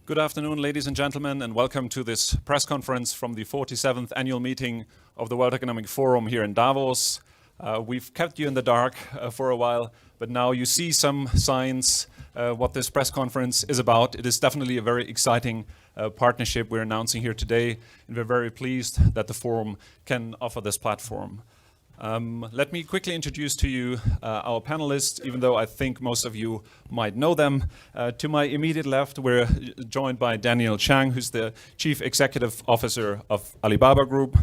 Good afternoon, ladies and gentlemen, and welcome to this press conference from the 47th annual meeting of the World Economic Forum here in Davos. We've kept you in the dark for a while, but now you see some signs what this press conference is about. It is definitely a very exciting partnership we're announcing here today, and we're very pleased that the forum can offer this platform. Let me quickly introduce to you our panelists, even though I think most of you might know them. To my immediate left, we're joined by Daniel Zhang, who's the Chief Executive Officer of Alibaba Group.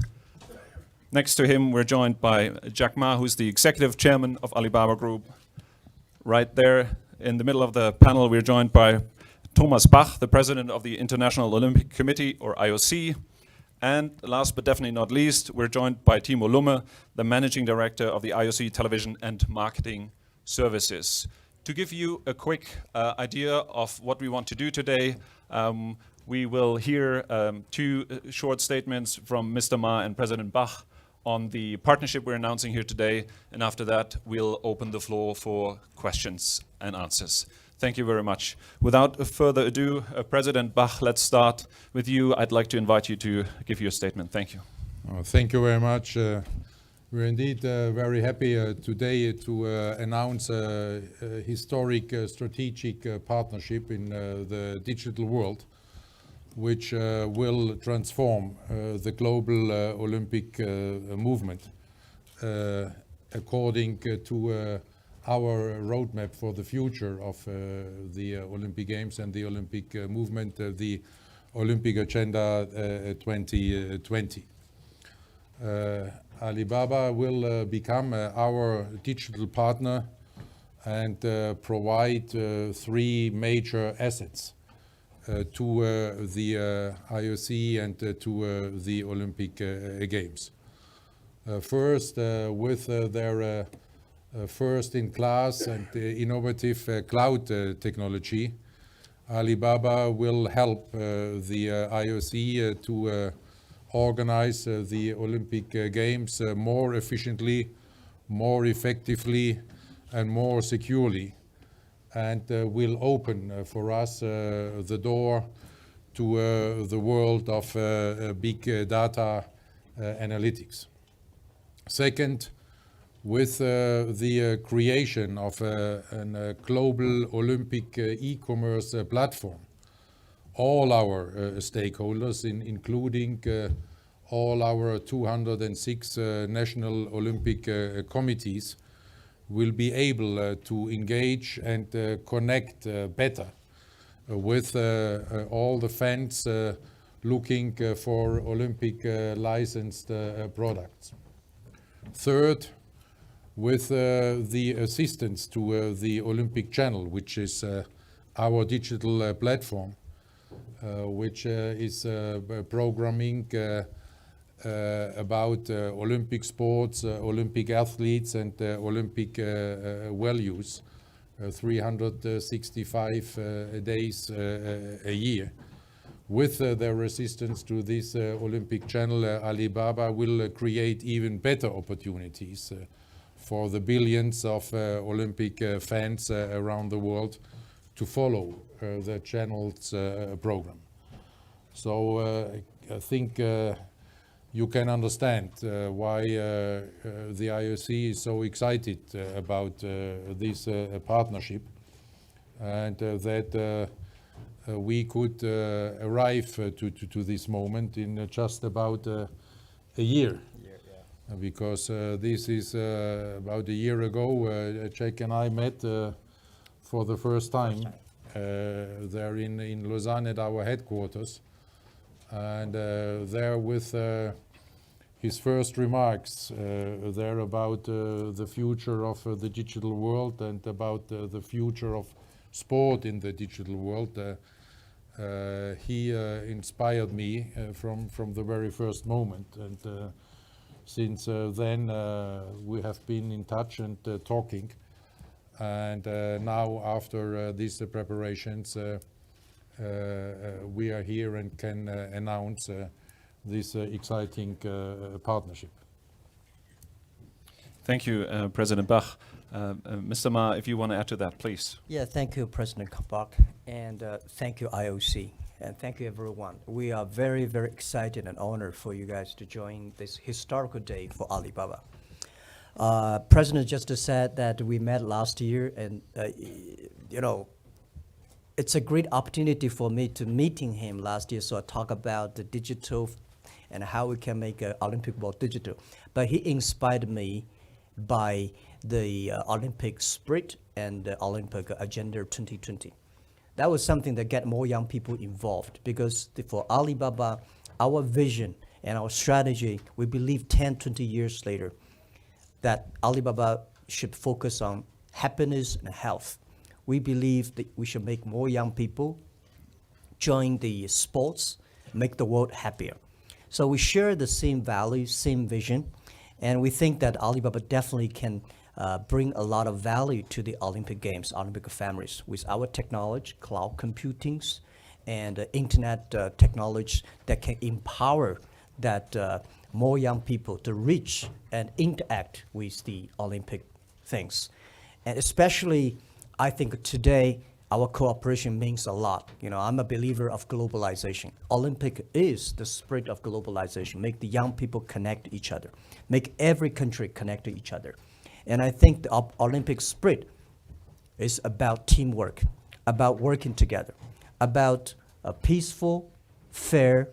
Next to him, we're joined by Jack Ma, who's the Executive Chairman of Alibaba Group. Right there in the middle of the panel, we're joined by Thomas Bach, the President of the International Olympic Committee, or IOC. And last but definitely not least, we're joined by Timo Lumme, the Managing Director of the IOC Television and Marketing Services. To give you a quick idea of what we want to do today, we will hear two short statements from Mr. Ma and President Bach on the partnership we're announcing here today. And after that, we'll open the floor for questions and answers. Thank you very much. Without further ado, President Bach, let's start with you. I'd like to invite you to give your statement. Thank you. Thank you very much. We're indeed very happy today to announce a historic strategic partnership in the digital world, which will transform the global Olympic movement according to our roadmap for the future of the Olympic Games and the Olympic movement, the Olympic Agenda 2020. Alibaba will become our digital partner and provide three major assets to the IOC and to the Olympic Games. First, with their first-in-class and innovative cloud technology, Alibaba will help the IOC to organize the Olympic Games more efficiently, more effectively, and more securely, and will open for us the door to the world of big data analytics. Second, with the creation of a global Olympic e-commerce platform, all our stakeholders, including all our 206 national Olympic committees, will be able to engage and connect better with all the fans looking for Olympic licensed products. Third, with the assistance to the Olympic Channel, which is our digital platform, which is programming about Olympic sports, Olympic athletes, and Olympic values, 365 days a year. With their assistance to this Olympic Channel, Alibaba will create even better opportunities for the billions of Olympic fans around the world to follow the channel's program. So I think you can understand why the IOC is so excited about this partnership, and that we could arrive to this moment in just about a year. Because this is about a year ago, Jack and I met for the first time there in Lausanne at our headquarters, and there with his first remarks there about the future of the digital world and about the future of sport in the digital world. He inspired me from the very first moment, and since then we have been in touch and talking, and now after these preparations we are here and can announce this exciting partnership. Thank you, President Bach. Mr. Ma, if you want to add to that, please. Yeah, thank you, President Kabak, and thank you, IOC, and thank you, everyone. We are very, very excited and honored for you guys to join this historical day for Alibaba. President just said that we met last year, and you know, it's a great opportunity for me to meeting him last year. So I talk about the digital and how we can make Olympic more digital. But he inspired me by the Olympic spirit and the Olympic Agenda 2020. That was something that get more young people involved, because for Alibaba, our vision and our strategy, we believe 10, 20 years later, that Alibaba should focus on happiness and health. We believe that we should make more young people join the sports, make the world happier. So we share the same values, same vision, and we think that Alibaba definitely can bring a lot of value to the Olympic Games, Olympic families, with our technology, cloud computings, and internet technology that can empower that more young people to reach and interact with the Olympic things. And especially, I think today, our cooperation means a lot. You know, I'm a believer of globalization. Olympic is the spirit of globalization. Make the young people connect to each other. Make every country connect to each other. And I think the Olympic spirit is about teamwork, about working together, about a peaceful, fair,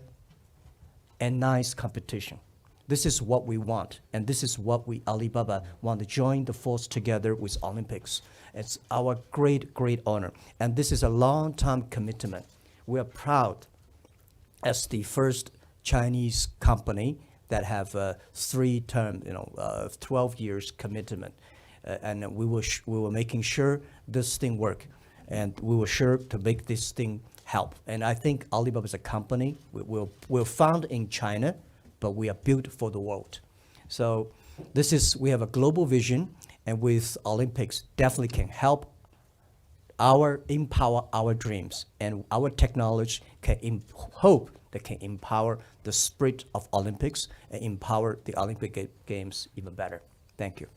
and nice competition. This is what we want, and this is what we, Alibaba, want to join the force together with Olympics. It's our great, great honor, and this is a long-time commitment. We are proud as the first Chinese company that have 12 years commitment, and we were making sure this thing work, and we were sure to make this thing help. And I think Alibaba is a company. We're found in China, but we are built for the world. So we have a global vision, and with Olympics definitely can help empower our dreams, and our technology can hope that can empower the spirit of Olympics and empower the Olympic Games even better. Thank you.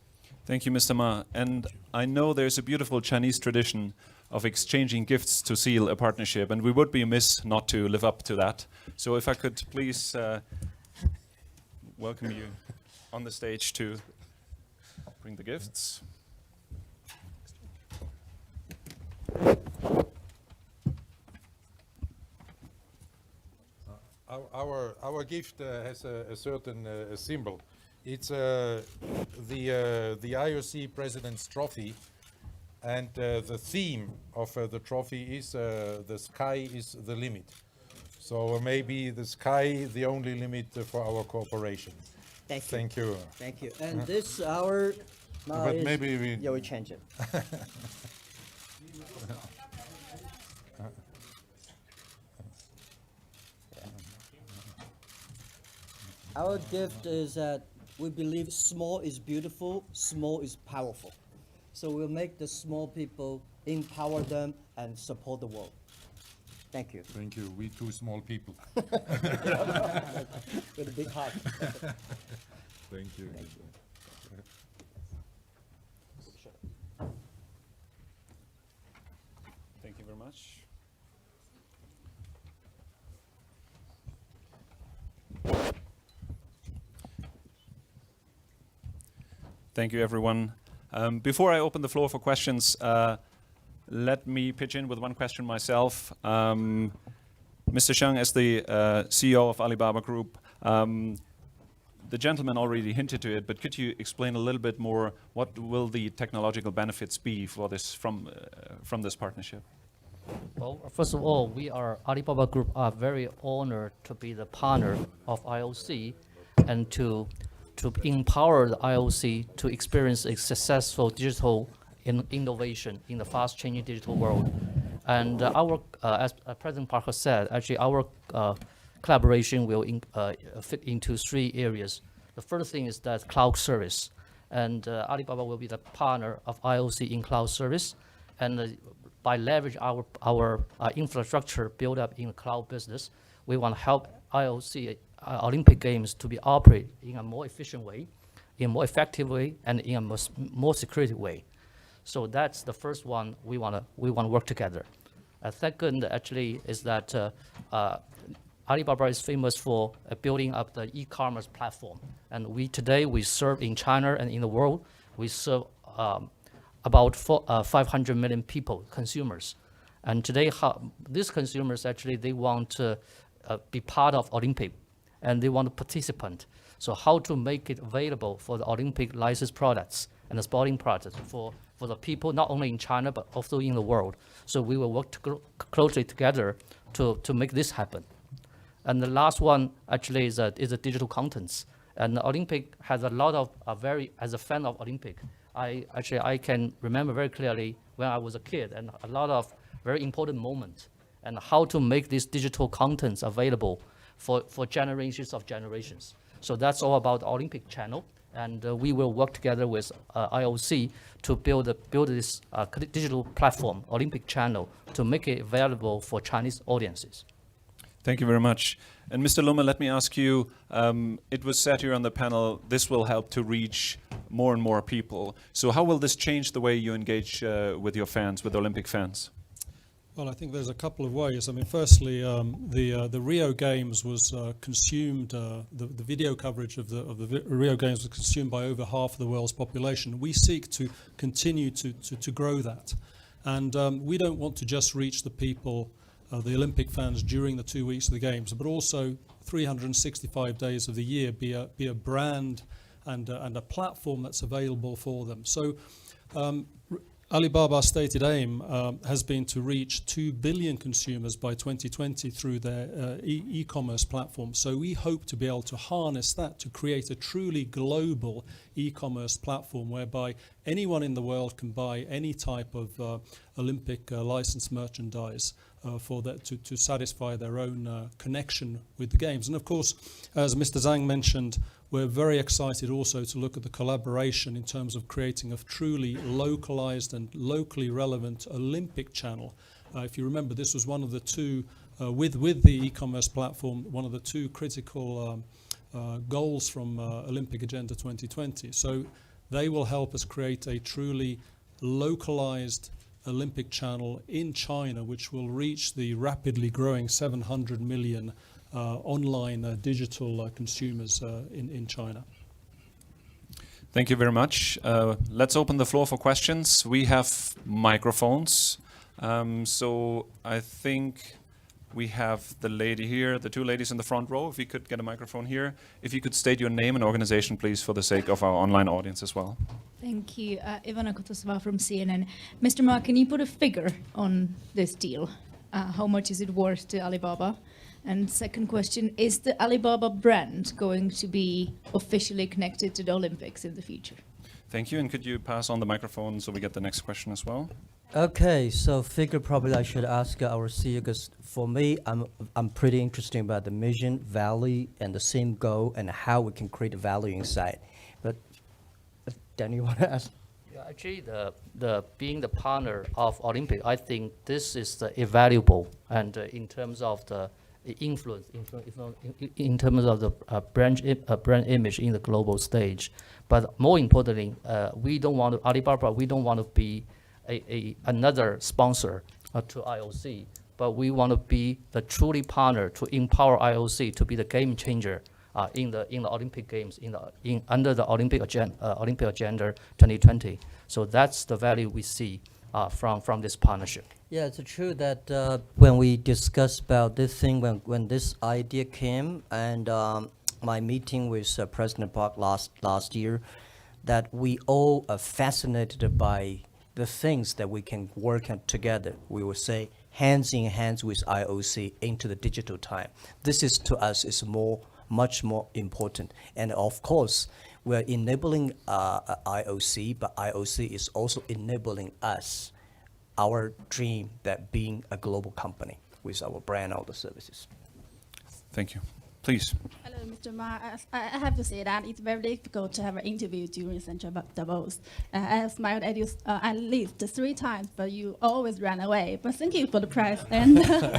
Thank you, Mr. Ma. And I know there's a beautiful Chinese tradition of exchanging gifts to seal a partnership, and we would be amiss not to live up to that. So if I could please welcome you on the stage to bring the gifts. Our gift has a certain symbol. It's the IOC President's Trophy, and the theme of the trophy is the sky is the limit. So maybe the sky the only limit for our cooperation. Thank you. Thank you. And this our. But maybe we change it. Our gift is that we believe small is beautiful, small is powerful. So we'll make the small people, empower them, and support the world. Thank you. Thank you. We two small people. With a big heart. Thank you. Thank you. Thank you very much. Thank you, everyone. Before I open the floor for questions, let me pitch in with one question myself. Mr. Zhang, as the CEO of Alibaba Group, the gentleman already hinted to it, but could you explain a little bit more what will the technological benefits be for this from this partnership? Well, first of all, we Alibaba Group are very honored to be the partner of IOC and to empower the IOC to experience a successful digital innovation in the fast-changing digital world. And as President Parker said, actually our collaboration will fit into 3 areas. The first thing is that cloud service, and Alibaba will be the partner of IOC in cloud service, and by leverage our infrastructure built up in the cloud business, we want to help IOC Olympic Games to be operated in a more efficient way, in a more effective way, and in a more security way. So that's the first one we wanna work together. Second, actually, is that Alibaba is famous for building up the e-commerce platform, and today we serve in China and in the world. We serve about 500 million people, consumers, and today these consumers actually they want to be part of Olympic, and they want to participate. So how to make it available for the Olympic licensed products and the sporting products for the people not only in China but also in the world. So we will work closely together to make this happen. And the last one actually is a digital contents. And the Olympic has a lot of as a fan of Olympic, I can remember very clearly when I was a kid and a lot of very important moments and how to make these digital contents available for generations of generations. So that's all about the Olympic channel. And we will work together with IOC to build this digital platform, Olympic channel, to make it available for Chinese audiences. Thank you very much. And Mr. Lumme, let me ask you, it was said here on the panel, this will help to reach more and more people. So how will this change the way you engage with your fans, with Olympic fans? Well, I think there's a couple of ways. I mean, firstly, the Rio Games was consumed. The video coverage of the Rio Games was consumed by over half of the world's population. We seek to continue to grow that, and we don't want to just reach the people, the Olympic fans during the 2 weeks of the Games, but also 365 days of the year be a brand and a platform that's available for them. So. Alibaba's stated aim has been to reach 2 billion consumers by 2020 through their e-commerce platform. So we hope to be able to harness that to create a truly global e-commerce platform whereby anyone in the world can buy any type of Olympic licensed merchandise for that to satisfy their own connection with the Games. And of course, as Mr. Zhang mentioned, we're very excited also to look at the collaboration in terms of creating a truly localized and locally relevant Olympic channel. If you remember, this was one of the two, with the e-commerce platform, one of the two critical goals from Olympic Agenda 2020. So they will help us create a truly localized Olympic channel in China, which will reach the rapidly growing 700 million online digital consumers in China. Thank you very much. Let's open the floor for questions. We have microphones. So I think we have the lady here, the two ladies in the front row. If we could get a microphone here. If you could state your name and organization, please, for the sake of our online audience as well. Thank you. Ivana Kotosova from CNN. Mr. Ma, can you put a figure on this deal? How much is it worth to Alibaba? And second question, is the Alibaba brand going to be officially connected to the Olympics in the future? Thank you. And could you pass on the microphone so we get the next question as well? Okay, so figure probably I should ask our CEO, because for me, I'm pretty interested about the mission, value, and the same goal, and how we can create value inside. But Danny, you want to ask? Yeah, actually, the being the partner of Olympic, I think this is invaluable, and in terms of the influence, in terms of the brand image in the global stage. But more importantly, we don't want to, Alibaba, we don't want to be another sponsor to IOC, but we want to be the truly partner to empower IOC to be the game changer in the Olympic Games under the Olympic Agenda 2020. So that's the value we see from this partnership. Yeah, it's true that when we discussed about this thing, when this idea came, and my meeting with President Park last year, that we all are fascinated by the things that we can work on together. We will say hands in hands with IOC into the digital time. This is to us is much more important. And of course, we're enabling IOC, but IOC is also enabling us, our dream that being a global company with our brand, all the services. Thank you. Please. Hello, Mr. Ma. I have to say that it's very difficult to have an interview during Central Davos. I have smiled at you at least 3 times, but you always ran away. But thank you for the prize. And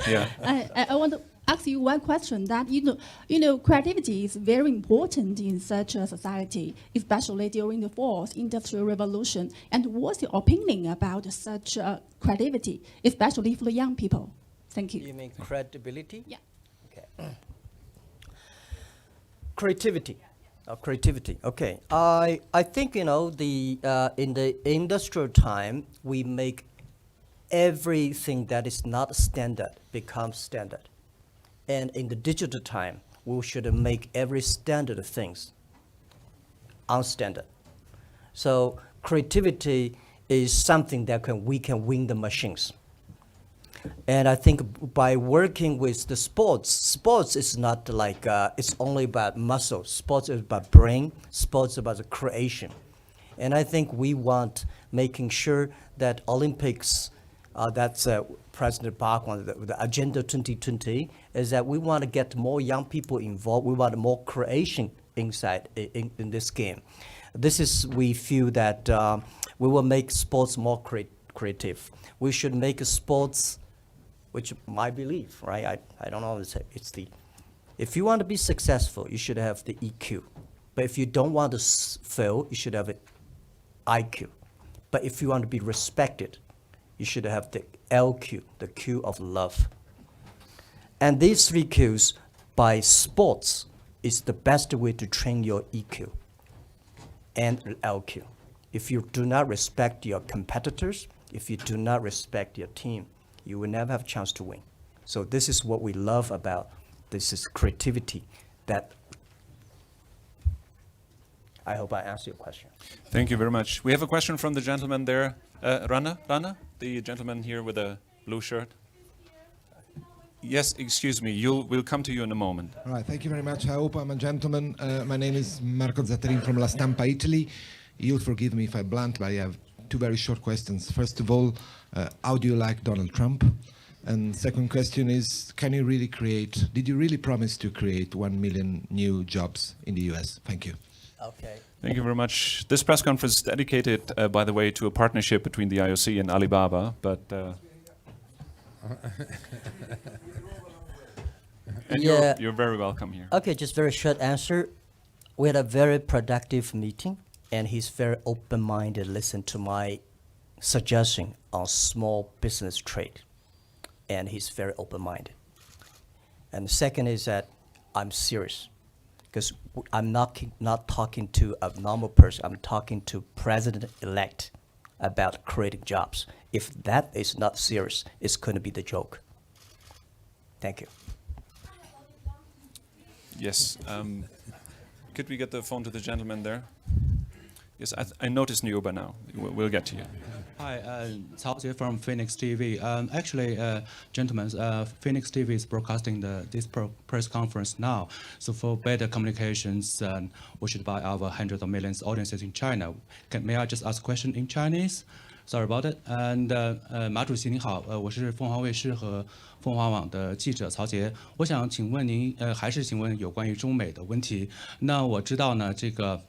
Yeah. I want to ask you one question that you know creativity is very important in such a society, especially during the fourth industrial revolution. And what's your opinion about such creativity, especially for the young people? Thank you. You mean credibility? Yeah. Okay. Creativity. Creativity. Okay. I think in the industrial time we make everything that is not standard become standard, and in the digital time we should make every standard things unstandard. So creativity is something that we can win the machines. And I think by working with the sports is not like, it's only about muscle. Sports is about brain. Sports is about the creation. And I think we want making sure that Olympics, that's President Park on the Agenda 2020, is that we want to get more young people involved. We want more creation inside in this game. This is, we feel that we will make sports more creative. We should make sports, which my belief, right? I don't always say it's the, if you want to be successful, you should have the EQ. But if you don't want to fail, you should have an IQ. But if you want to be respected, you should have the LQ, the Q of love. And these three Qs by sports is the best way to train your EQ and LQ. If you do not respect your competitors, if you do not respect your team, you will never have a chance to win. So this is what we love about this is creativity. That I hope I answered your question. Thank you very much. We have a question from the gentleman there. Rana, the gentleman here with the blue shirt. Yes, excuse me, we'll come to you in a moment. All right, thank you very much. I hope I'm a gentleman. My name is Marco Zatterin from La Stampa, Italy. You'll forgive me if I'm blunt, but I have two very short questions. First of all, how do you like Donald Trump? And second question is, did you really promise to create 1 million new jobs in the US? Thank you. Okay. Thank you very much. This press conference is dedicated, by the way, to a partnership between the IOC and Alibaba, but... and Yeah. you're very welcome here. Okay, just very short answer. We had a very productive meeting, and he's very open-minded, listened to my suggestion on small business trade, and he's very open-minded. And the second is that I'm serious, because I'm not talking to a normal person. I'm talking to President-elect about creating jobs. If that is not serious, it's going to be the joke. Thank you. Yes. Could we get the phone to the gentleman there? Yes, I noticed you by now. We'll get to you. Hi, Cao Jie from Phoenix TV. Actually, gentlemen, Phoenix TV is broadcasting this press conference now. So for better communications, we should buy our hundreds of millions audiences in China. May I just ask a question in Chinese? Sorry about it. And 马主席您好，我是凤凰卫视和凤凰网的记者曹杰。我想请问您，还是请问有关于中美的问题。那我知道呢，这个。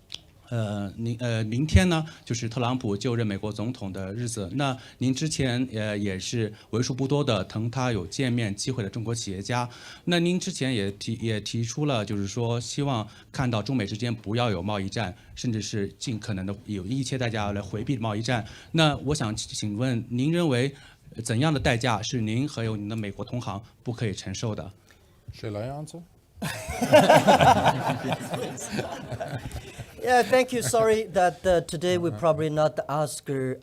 明天呢，就是特朗普就任美国总统的日子。那您之前也是为数不多的同他有见面机会的中国企业家。那您之前也提出了，就是说希望看到中美之间不要有贸易战，甚至是尽可能的有一切代价来回避贸易战。那我想请问，您认为怎样的代价是您和有您的美国同行不可以承受的？ Shall I answer? Yeah, thank you. Sorry that today we probably not answer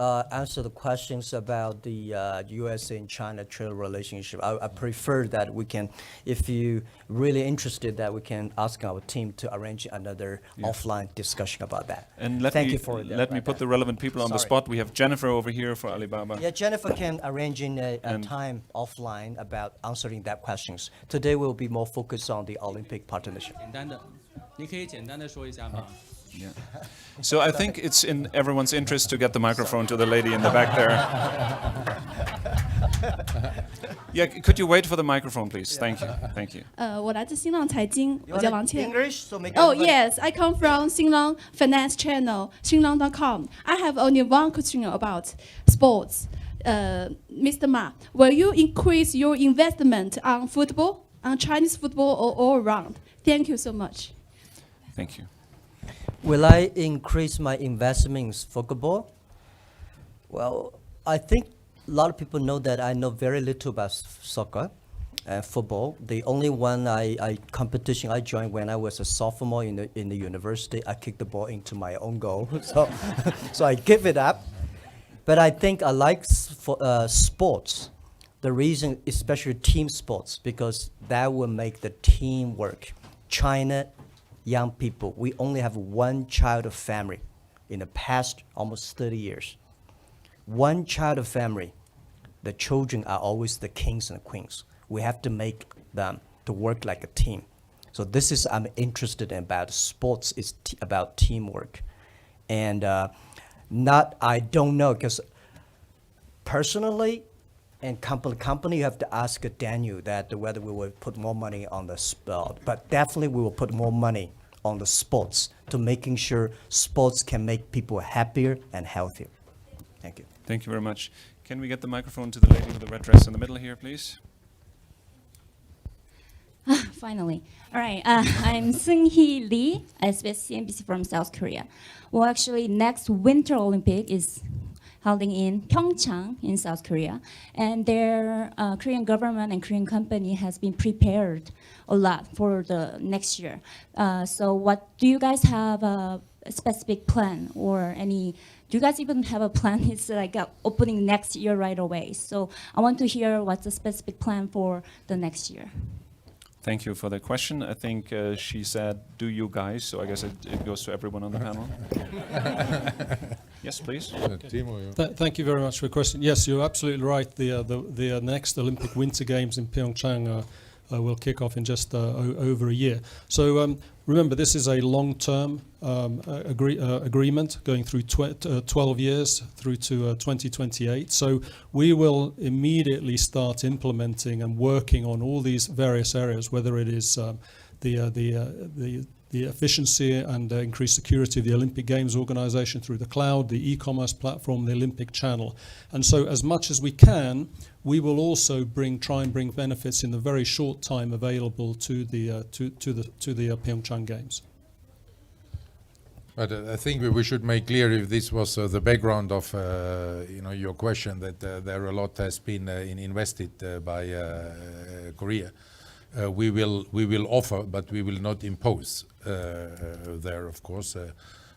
the questions about the U.S. and China trade relationship. I prefer that we can, if you really interested, that we can ask our team to arrange another offline discussion about that. And Thank you for that. Let me put the relevant people on the Sorry. spot. We have Jennifer over here for Alibaba. Yeah, Jennifer can arrange in a time offline about answering that questions. Today we'll be more focused on the Olympic partnership. 简单的，您可以简单的说一下吗？ Yeah. So I think it's in everyone's interest to get the microphone to the lady in the back there. Yeah, could you wait for the microphone, please? Thank you. Thank you. 我来自新浪财经，我叫王倩。 English, so make Oh everybody- yes, I come from Xinlang Finance Channel, Xinlang.com. I have only one question about sports. Mr. Ma, will you increase your investment on football? on Chinese football all around. Thank you so much. Thank you. Will I increase my investments in football? Well, I think a lot of people know that I know very little about soccer and football. The only one competition I joined when I was a sophomore in the university, I kicked the ball into my own goal, so I give it up. But I think I like sports. The reason, especially team sports, because that will make the team work. China, young people, we only have one child of family in the past almost 30 years. One child of family, the children are always the kings and queens. We have to make them to work like a team. So this is I'm interested in about sports is about teamwork. And I don't know, because personally, and company, you have to ask Daniel that whether we will put more money on the sport. But definitely we will put more money on the sports to making sure sports can make people happier and healthier. Thank you. Thank you very much. Can we get the microphone to the lady with the red dress in the middle here, please? Finally. All right. I'm Seung-hee Lee, SBS CNBC from South Korea. Well, actually, next Winter Olympic is holding in Pyeongchang in South Korea. And their Korean government and Korean company has been prepared a lot for the next year. So what do you guys have a specific plan or any, do you guys even have a plan? It's like opening next year right away. So I want to hear what's the specific plan for the next year. Thank you for the question. I think she said, do you guys? So I guess it goes to everyone on the panel. Yes, please. Thank you very much for your question. Yes, you're absolutely right. The next Olympic Winter Games in Pyeongchang will kick off in just over a year. So remember, this is a long-term agreement going through 12 years through to 2028. So we will immediately start implementing and working on all these various areas, whether it is the efficiency and increased security of the Olympic Games organization through the cloud, the e-commerce platform, the Olympic channel. And so as much as we can, we will also try and bring benefits in the very short time available to the Pyeongchang Games. But I think we should make clear, if this was the background of your question, that there a lot has been invested by Korea. We will offer, but we will not impose there, of course,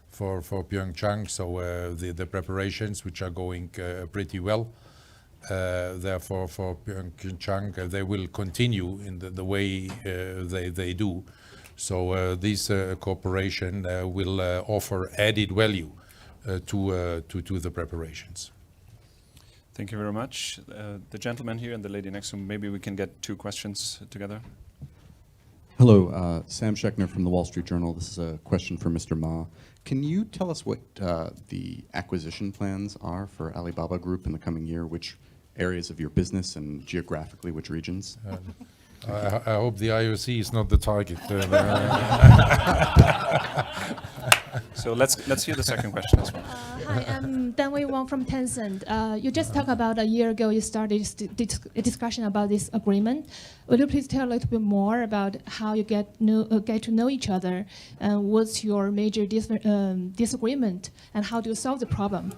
for Pyeongchang. So the preparations, which are going pretty well, therefore for Pyeongchang, they will continue in the way they do. So this cooperation will offer added value to the preparations. Thank you very much. The gentleman here and the lady next to him, maybe we can get two questions together. Hello, Sam Schechner from the Wall Street Journal. This is a question for Mr. Ma. Can you tell us what the acquisition plans are for Alibaba Group in the coming year? Which areas of your business and geographically, which regions? I hope the IOC is not the target. So let's hear the second question as well. Hi, I'm Danwei Wang from Tencent. You just talked about a year ago you started a discussion about this agreement. Would you please tell a little bit more about how you get to know each other, and what's your major disagreement, and how do you solve the problem?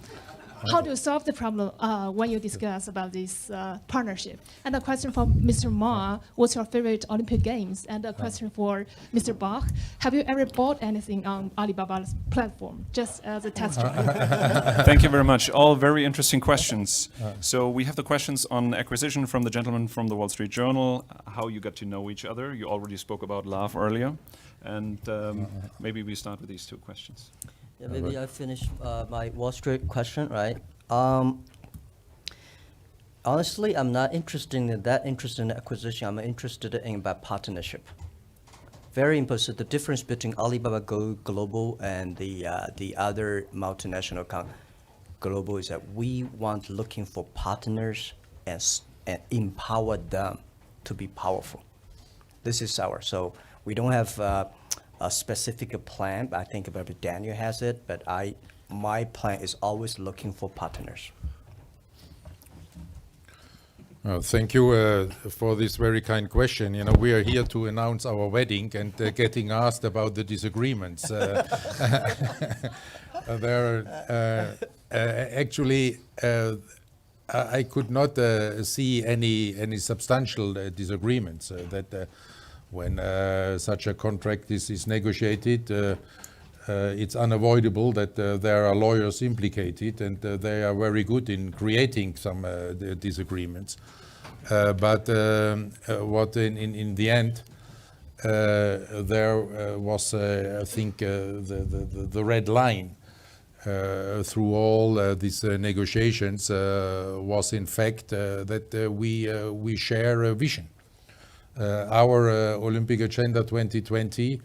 How do you solve the problem when you discuss about this partnership? And a question for Mr. Ma, what's your favorite Olympic Games? And a question for Mr. Bach, have you ever bought anything on Alibaba's platform, just as a test drive? Thank you very much. All very interesting questions. So we have the questions on acquisition from the gentleman from the Wall Street Journal, how you got to know each other. You already spoke about love earlier. And maybe we start with these two questions. Yeah, maybe I finish my Wall Street question, right? Honestly, I'm not interested in acquisition. I'm interested in about partnership. Very important. The difference between Alibaba Global and the other multinational global is that we want looking for partners and empower them to be powerful. This is so we don't have a specific plan, but I think maybe Daniel has it, but my plan is always looking for partners. Thank you for this very kind question. You know, we are here to announce our wedding and getting asked about the disagreements. Actually, I could not see any substantial disagreements. When such a contract is negotiated, it's unavoidable that there are lawyers implicated, and they are very good in creating some disagreements. But what in the end there was, I think, the red line through all these negotiations was in fact that we share a vision. Our Olympic Agenda 2020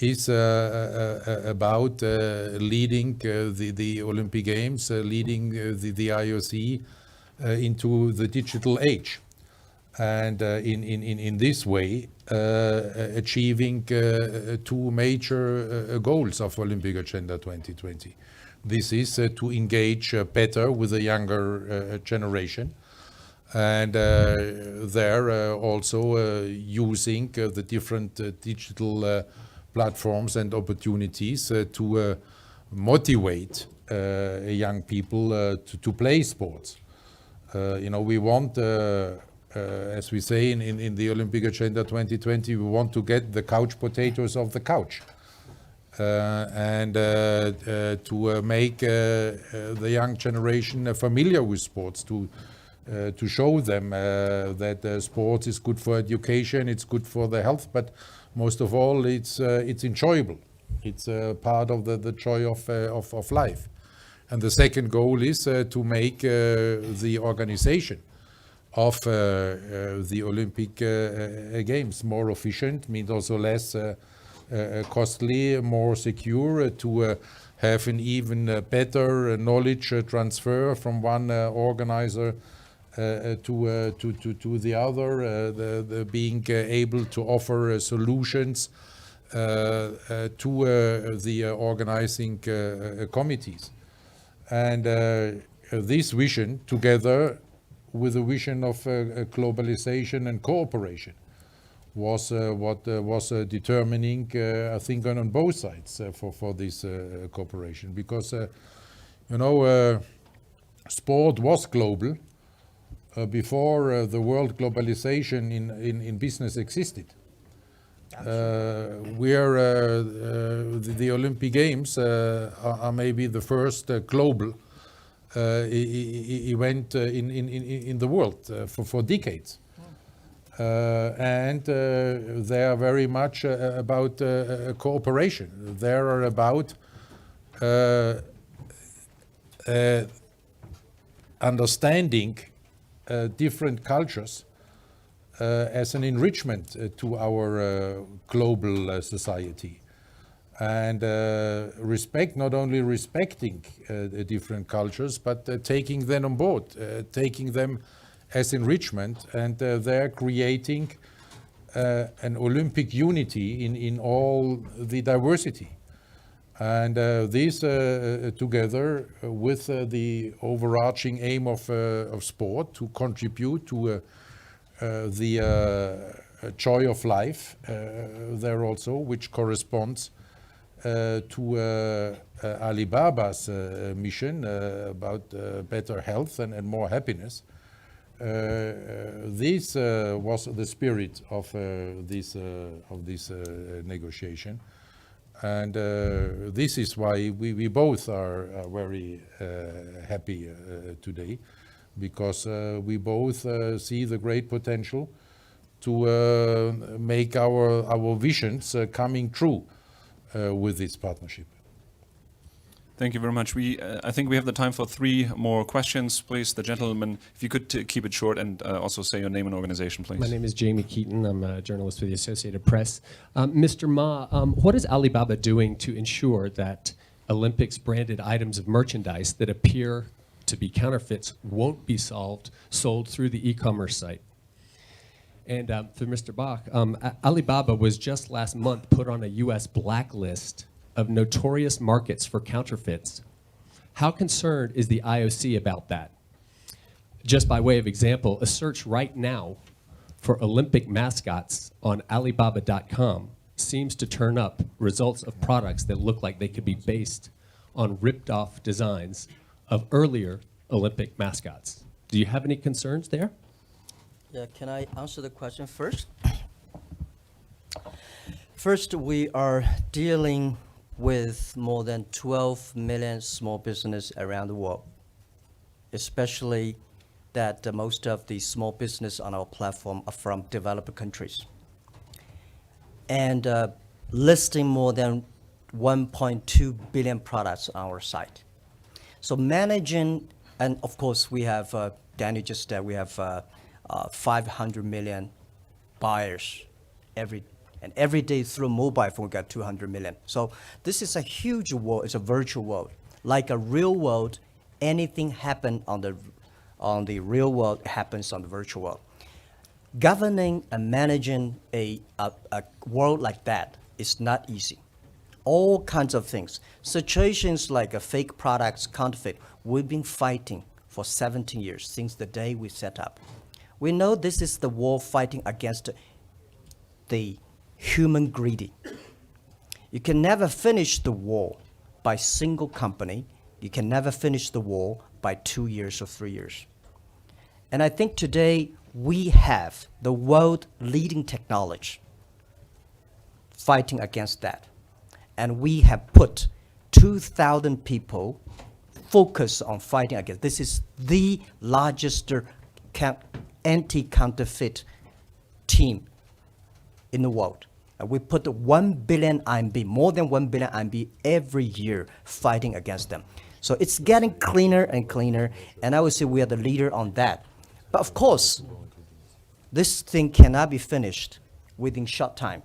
is about leading the Olympic Games, leading the IOC into the digital age. And in this way, achieving two major goals of Olympic Agenda 2020. This is to engage better with the younger generation, and they're also using the different digital platforms and opportunities to motivate young people to play sports. You know, we want, as we say in the Olympic Agenda 2020, we want to get the couch potatoes off the couch. And to make the young generation familiar with sports, to show them that sports is good for education, it's good for their health, but most of all, it's enjoyable. It's part of the joy of life. And the second goal is to make the organization of the Olympic Games more efficient, means also less costly, more secure, to have an even better knowledge transfer from one organizer to the other, the being able to offer solutions to the organizing committees. And this vision, together with the vision of globalization and cooperation, was what was determining, I think, on both sides for this cooperation. Because, you know, sport was global before the world globalization in business existed. The Olympic Games are maybe the first global event in the world for decades. And they are very much about cooperation. They are about understanding different cultures as an enrichment to our global society. And respect, not only respecting different cultures, but taking them on board, taking them as enrichment, and they're creating an Olympic unity in all the diversity. And this together with the overarching aim of sport to contribute to the joy of life there also, which corresponds to Alibaba's mission about better health and more happiness. This was the spirit of this negotiation, and this is why we both are very happy today, because we both see the great potential to make our visions coming true with this partnership. Thank you very much. I think we have the time for 3 more questions, please. The gentleman, if you could keep it short and also say your name and organization, please. My name is Jamie Keaton. I'm a journalist for the Associated Press. Mr. Ma, what is Alibaba doing to ensure that Olympics branded items of merchandise that appear to be counterfeits won't be sold through the e-commerce site? And for Mr. Bach, Alibaba was just last month put on a U.S. blacklist of notorious markets for counterfeits. How concerned is the IOC about that? Just by way of example, a search right now for Olympic mascots on Alibaba.com seems to turn up results of products that look like they could be based on ripped off designs of earlier Olympic mascots. Do you have any concerns there? Yeah, can I answer the question first? First, we are dealing with more than 12 million small businesses around the world, especially that most of the small business on our platform are from developed countries. And listing more than 1.2 billion products on our site. So managing, and of course we have, Danny just said, we have 500 million buyers every day through mobile phone we got 200 million. So this is a huge world, it's a virtual world. Like a real world, anything happen on the real world happens on the virtual world. Governing and managing a world like that is not easy. All kinds of things. Situations like fake products, counterfeit, we've been fighting for 17 years since the day we set up. We know this is the war fighting against the human greedy. You can never finish the war by single company. You can never finish the war by 2 years or 3 years. And I think today we have the world leading technology fighting against that. And we have put 2,000 people focused on fighting against. This is the largest anti-counterfeit team in the world. And we put 1 billion RMB, more than 1 billion RMB every year fighting against them. So it's getting cleaner and cleaner, and I would say we are the leader on that. But of course, this thing cannot be finished within short time.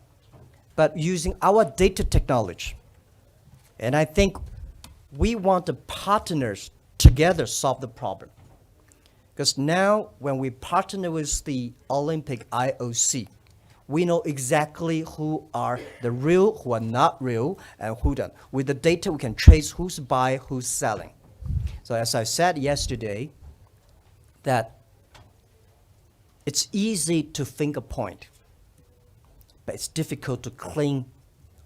But using our data technology, and I think we want the partners together solve the problem. Because now when we partner with the Olympic IOC, we know exactly who are the real, who are not real, and who don't. With the data, we can trace who's buying, who's selling. So as I said yesterday, that it's easy to finger point, but it's difficult to clean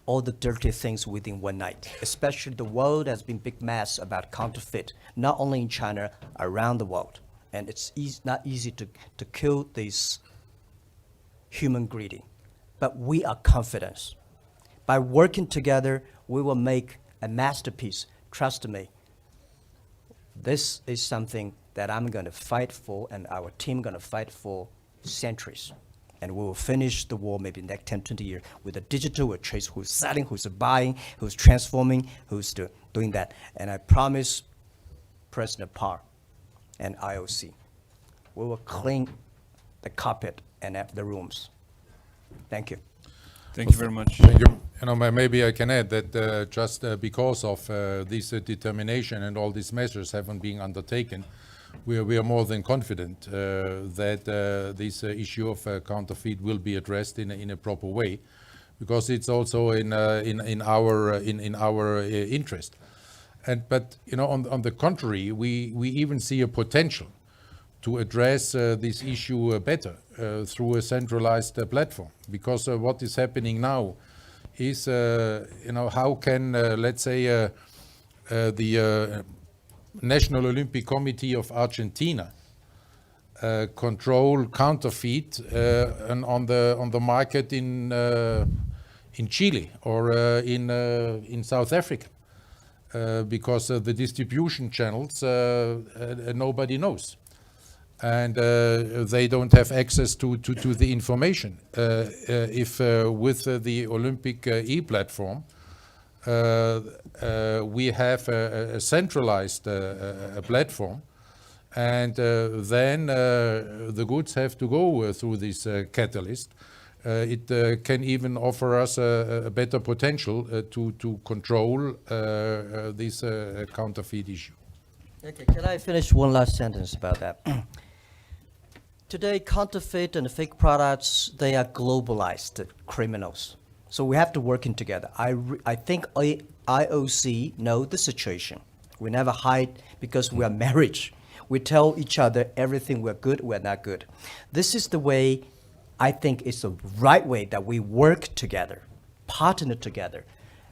all the dirty things within one night. Especially the world has been big mess about counterfeit, not only in China, around the world. And it's not easy to kill this human greedy. But we are confident. By working together, we will make a masterpiece. Trust me, this is something that I'm going to fight for and our team going to fight for centuries. And we will finish the war maybe next 10, 20 years with the digital, we'll trace who's selling, who's buying, who's transforming, who's doing that. And I promise President Park and IOC, we will clean the carpet and the rooms. Thank you. Thank you very much. Thank you. You know, maybe I can add that just because of this determination and all these measures haven't been undertaken, we are more than confident that this issue of counterfeit will be addressed in a proper way, because it's also in our interest. But you know, on the contrary, we even see a potential to address this issue better through a centralized platform. Because what is happening now is, you know, how can let's say the National Olympic Committee of Argentina control counterfeit on the market in Chile or in South Africa, because the distribution channels nobody knows, and they don't have access to the information. If with the Olympic e-platform, we have a centralized platform, and then the goods have to go through this catalyst. It can even offer us a better potential to control this counterfeit issue. Okay, can I finish one last sentence about that? Today, counterfeit and fake products, they are globalized criminals. So we have to work in together. I think IOC know the situation. We never hide because we are married. We tell each other everything we're good, we're not good. This is the way I think it's the right way that we work together, partner together,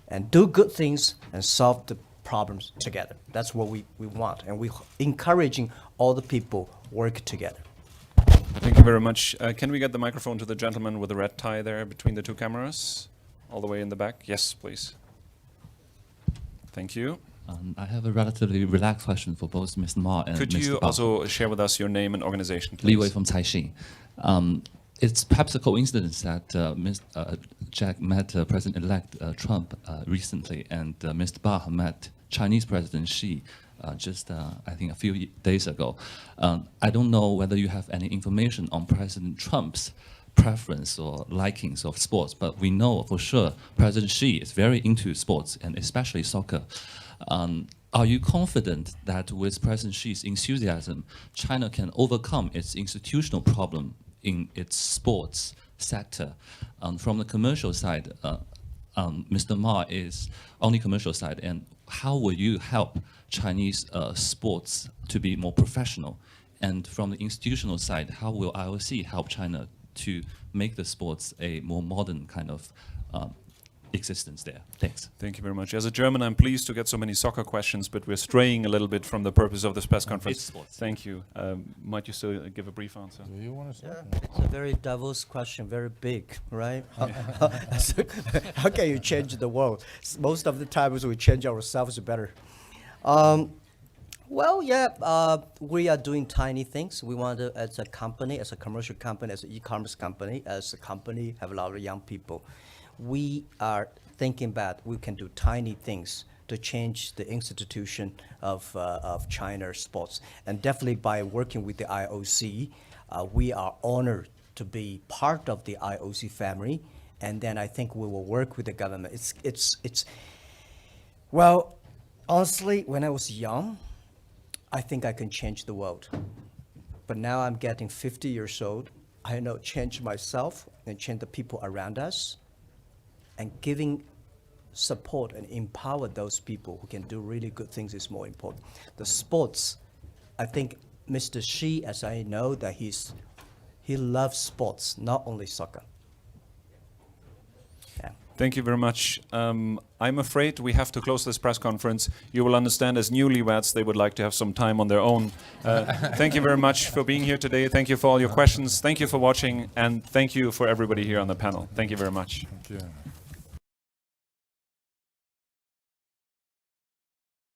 and do good things and solve the problems together. That's what we want. And we're encouraging all the people work together. Thank you very much. Can we get the microphone to the gentleman with the red tie there between the two cameras? All the way in the back? Yes, please. Thank you. I have a relatively relaxed question for both Mr. Ma and Could Mr. you Ba. also share with us your name and organization, please? Li Wei from Caixin. It's perhaps a coincidence that Jack met President-elect Trump recently, and Mr. Ba met Chinese President Xi just, I think, a few days ago. I don't know whether you have any information on President Trump's preference or likings of sports, but we know for sure President Xi is very into sports, and especially soccer. Are you confident that with President Xi's enthusiasm, China can overcome its institutional problem in its sports sector? From the commercial side, Mr. Ma is on the commercial side, and how will you help Chinese sports to be more professional? And from the institutional side, how will IOC help China to make the sports a more modern kind of existence there? Thanks. Thank you very much. As a German, I'm pleased to get so many soccer questions, but we're straying a little bit from the purpose of this press conference. It's sports. Thank you. Might you still give a brief answer? Do you want to say? It's a very diverse question, very big, right? How can you change the world? Most of the times we change ourselves better. Well, yeah, we are doing tiny things. We want to, as a company, as a commercial company, as an e-commerce company, as a company, have a lot of young people. We are thinking that we can do tiny things to change the institution of China sports. And definitely by working with the IOC, we are honored to be part of the IOC family. And then I think we will work with the government. Well, honestly, when I was young, I think I can change the world. But now I'm getting 50 years old. I know change myself and change the people around us, and giving support and empower those people who can do really good things is more important. The sports, I think Mr. Xi, as I know, that he loves sports, not only soccer. Yeah. Thank you very much. I'm afraid we have to close this press conference. You will understand, as newlyweds, they would like to have some time on their own. Thank you very much for being here today. Thank you for all your questions. Thank you for watching, and thank you for everybody here on the panel. Thank you very much. Thank you.